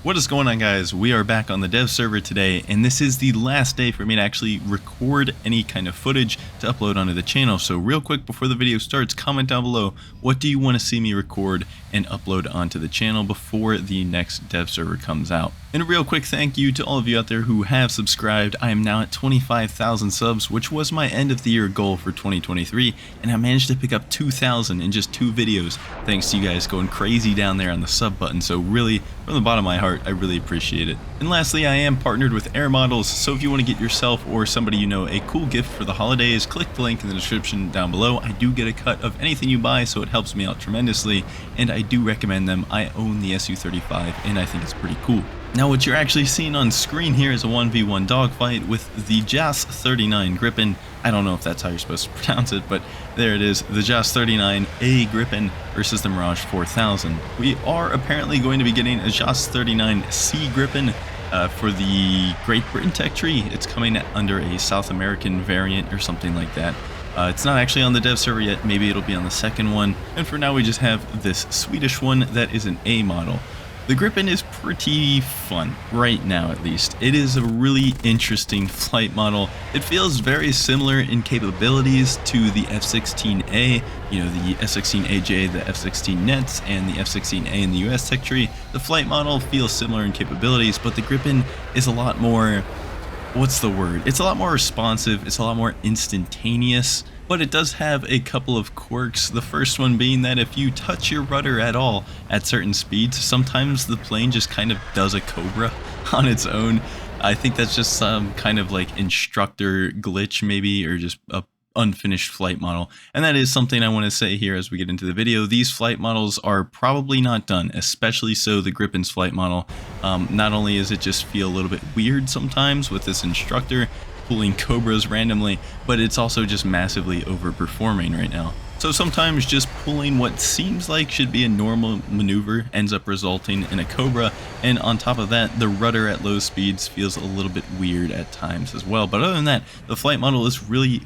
What is going on, guys? We are back on the dev server today, and this is the last day for me to actually record any kind of footage to upload onto the channel. So real quick before the video starts, comment down below, what do you want to see me record and upload onto the channel before the next dev server comes out? And a real quick thank you to all of you out there who have subscribed. I am now at 25,000 subs, which was my end of the year goal for 2023, and I managed to pick up 2,000 in just 2 videos, thanks to you guys going crazy down there on the sub button. So really, from the bottom of my heart, I really appreciate it. And lastly, I am partnered with Air Models, so if you want to get yourself or somebody you know a cool gift for the holidays, click the link in the description down below. I do get a cut of anything you buy, so it helps me out tremendously, and I do recommend them. I own the Su-35, and I think it's pretty cool. Now what you're actually seeing on screen here is a 1v1 dogfight with the JAS39 Gripen. I don't know if that's how you're supposed to pronounce it, but there it is, the JAS39A Gripen versus the Mirage 4000. We are apparently going to be getting a JAS39C Gripen for the Great Britain tech tree. It's coming under a South American variant or something like that. It's not actually on the dev server yet, maybe it'll be on the second one, and for now we just have this Swedish one that is an A model. The Gripen is pretty fun, right now at least. It is a really interesting flight model. It feels very similar in capabilities to the F-16A, you know, the F-16AJ, the F-16 Nets, and the F-16A in the US tech tree. The flight model feels similar in capabilities, but the Gripen is a lot more, what's the word? It's a lot more responsive, it's a lot more instantaneous. But it does have a couple of quirks, the first one being that if you touch your rudder at all at certain speeds, sometimes the plane just kind of does a cobra on its own. I think that's just some kind of like instructor glitch maybe, or just a unfinished flight model. And that is something I want to say here as we get into the video. These flight models are probably not done, especially so the Gripen's flight model. Not only does it just feel a little bit weird sometimes with this instructor pulling cobras randomly, but it's also just massively overperforming right now. So sometimes just pulling what seems like should be a normal maneuver ends up resulting in a cobra, and on top of that, the rudder at low speeds feels a little bit weird at times as well. But other than that, the flight model is really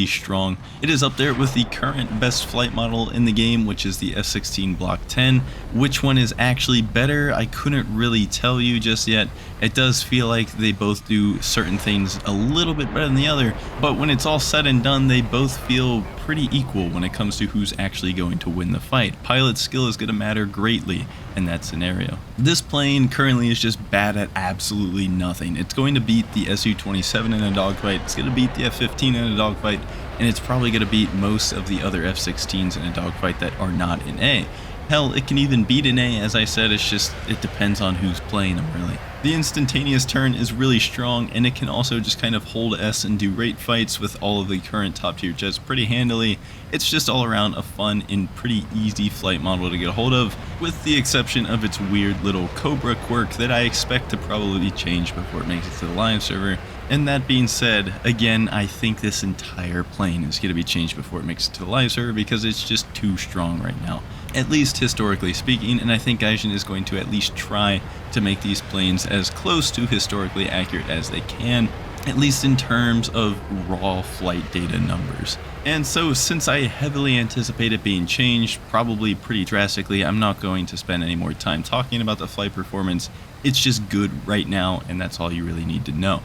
strong. It is up there with the current best flight model in the game, which is the F-16 Block 10. Which one is actually better, I couldn't really tell you just yet. It does feel like they both do certain things a little bit better than the other, but when it's all said and done, they both feel pretty equal when it comes to who's actually going to win the fight. Pilot skill is going to matter greatly in that scenario. This plane currently is just bad at absolutely nothing. It's going to beat the Su-27 in a dogfight, it's going to beat the F-15 in a dogfight, and it's probably going to beat most of the other F-16s in a dogfight that are not in A. Hell, it can even beat an A, as I said, it depends on who's playing them really. The instantaneous turn is really strong, and it can also just kind of hold S and do rate fights with all of the current top tier jets pretty handily. It's just all around a fun and pretty easy flight model to get a hold of, with the exception of its weird little Cobra quirk that I expect to probably change before it makes it to the live server. And that being said, again, I think this entire plane is going to be changed before it makes it to the live server because it's just too strong right now, at least historically speaking, and I think Gaijin is going to at least try to make these planes as close to historically accurate as they can, at least in terms of raw flight data numbers. And so since I heavily anticipate it being changed, probably pretty drastically, I'm not going to spend any more time talking about the flight performance. It's just good right now, and that's all you really need to know.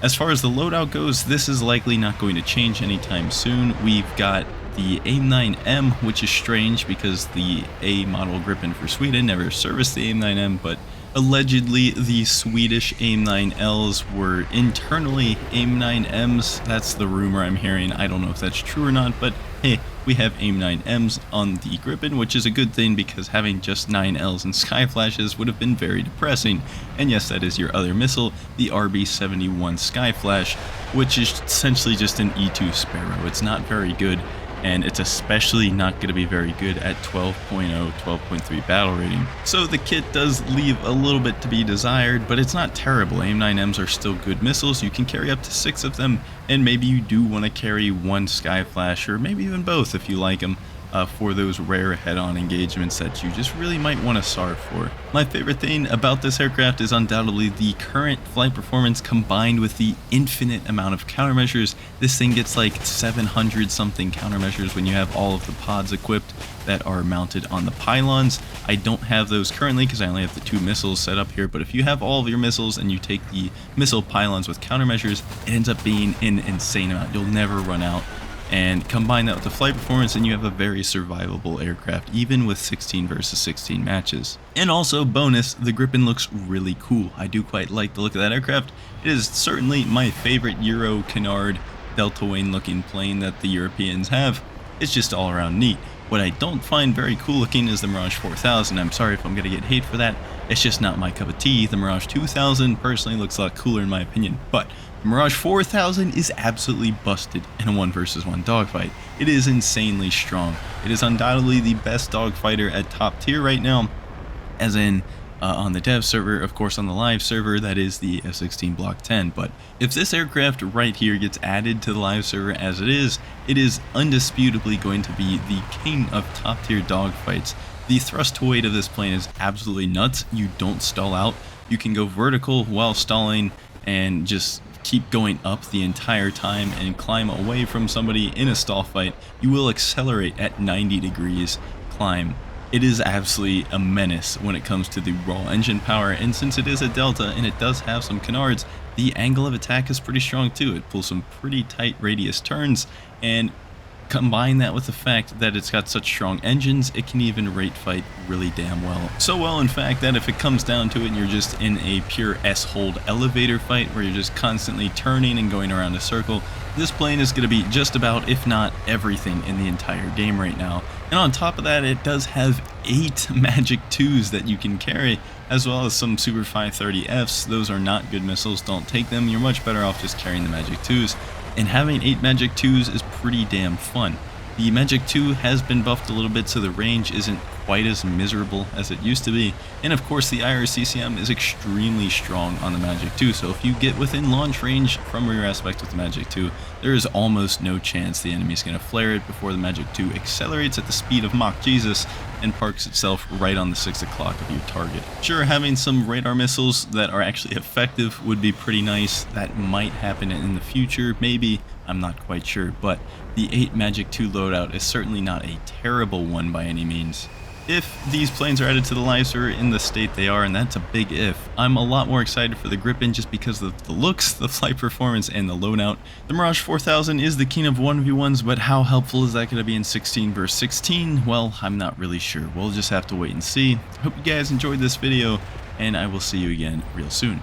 As far as the loadout goes, this is likely not going to change anytime soon. We've got the AIM-9M, which is strange because the A model Gripen for Sweden never serviced the AIM-9M, but allegedly the Swedish AIM-9Ls were internally AIM-9Ms. That's the rumor I'm hearing. I don't know if that's true or not, but hey, we have AIM-9Ms on the Gripen, which is a good thing because having just 9Ls and sky flashes would have been very depressing. And yes, that is your other missile, the RB-71 Sky Flash, which is essentially just an E2 Sparrow. It's not very good, and it's especially not going to be very good at 12.0, 12.3 battle rating. So the kit does leave a little bit to be desired, but it's not terrible. AIM-9Ms are still good missiles. You can carry up to 6 of them, and maybe you do want to carry one Sky Flash, or maybe even both if you like them. for those rare head-on engagements that you just really might want to SAR for. My favorite thing about this aircraft is undoubtedly the current flight performance combined with the infinite amount of countermeasures. This thing gets like 700 something countermeasures when you have all of the pods equipped that are mounted on the pylons. I don't have those currently because I only have the 2 missiles set up here, but if you have all of your missiles and you take the missile pylons with countermeasures, it ends up being an insane amount. You'll never run out. And combine that with the flight performance and you have a very survivable aircraft, even with 16 versus 16 matches. And also, bonus, the Gripen looks really cool. I do quite like the look of that aircraft. It is certainly my favorite Euro canard delta wing looking plane that the Europeans have. It's just all around neat. What I don't find very cool looking is the Mirage 4000. I'm sorry if I'm going to get hate for that. It's just not my cup of tea. The Mirage 2000 personally looks a lot cooler in my opinion, but the Mirage 4000 is absolutely busted in a 1 versus 1 dogfight. It is insanely strong. It is undoubtedly the best dogfighter at top tier right now, as in on the dev server. Of course, on the live server, that is the F-16 Block 10. But if this aircraft right here gets added to the live server as it is undisputably going to be the king of top tier dogfights. The thrust to weight of this plane is absolutely nuts. You don't stall out. You can go vertical while stalling and just keep going up the entire time and climb away from somebody in a stall fight. You will accelerate at 90 degrees climb. It is absolutely a menace when it comes to the raw engine power, and since it is a Delta and it does have some canards, the angle of attack is pretty strong too. It pulls some pretty tight radius turns, and combine that with the fact that it's got such strong engines, it can even rate fight really damn well. So well, in fact, that if it comes down to it and you're just in a pure S-hold elevator fight where you're just constantly turning and going around a circle, this plane is going to be just about, if not everything in the entire game right now. And on top of that, it does have 8 Magic 2s that you can carry, as well as some Super 530Fs. Those are not good missiles, don't take them. You're much better off just carrying the Magic 2s. And having 8 Magic 2s is pretty damn fun. The Magic 2 has been buffed a little bit, so the range isn't quite as miserable as it used to be. And of course, the IRCCM is extremely strong on the Magic 2, so if you get within launch range from rear aspect with the Magic 2, there is almost no chance the enemy is going to flare it before the Magic 2 accelerates at the speed of Mach Jesus and parks itself right on the 6 o'clock of your target. Sure, having some radar missiles that are actually effective would be pretty nice. That might happen in the future, maybe. I'm not quite sure, but the 8 Magic 2 loadout is certainly not a terrible one by any means. If these planes are added to the live server in the state they are, and that's a big if, I'm a lot more excited for the Gripen just because of the looks, the flight performance, and the loadout. The Mirage 4000 is the king of 1v1s, but how helpful is that going to be in 16 vs 16? Well, I'm not really sure. We'll just have to wait and see. Hope you guys enjoyed this video, and I will see you again real soon.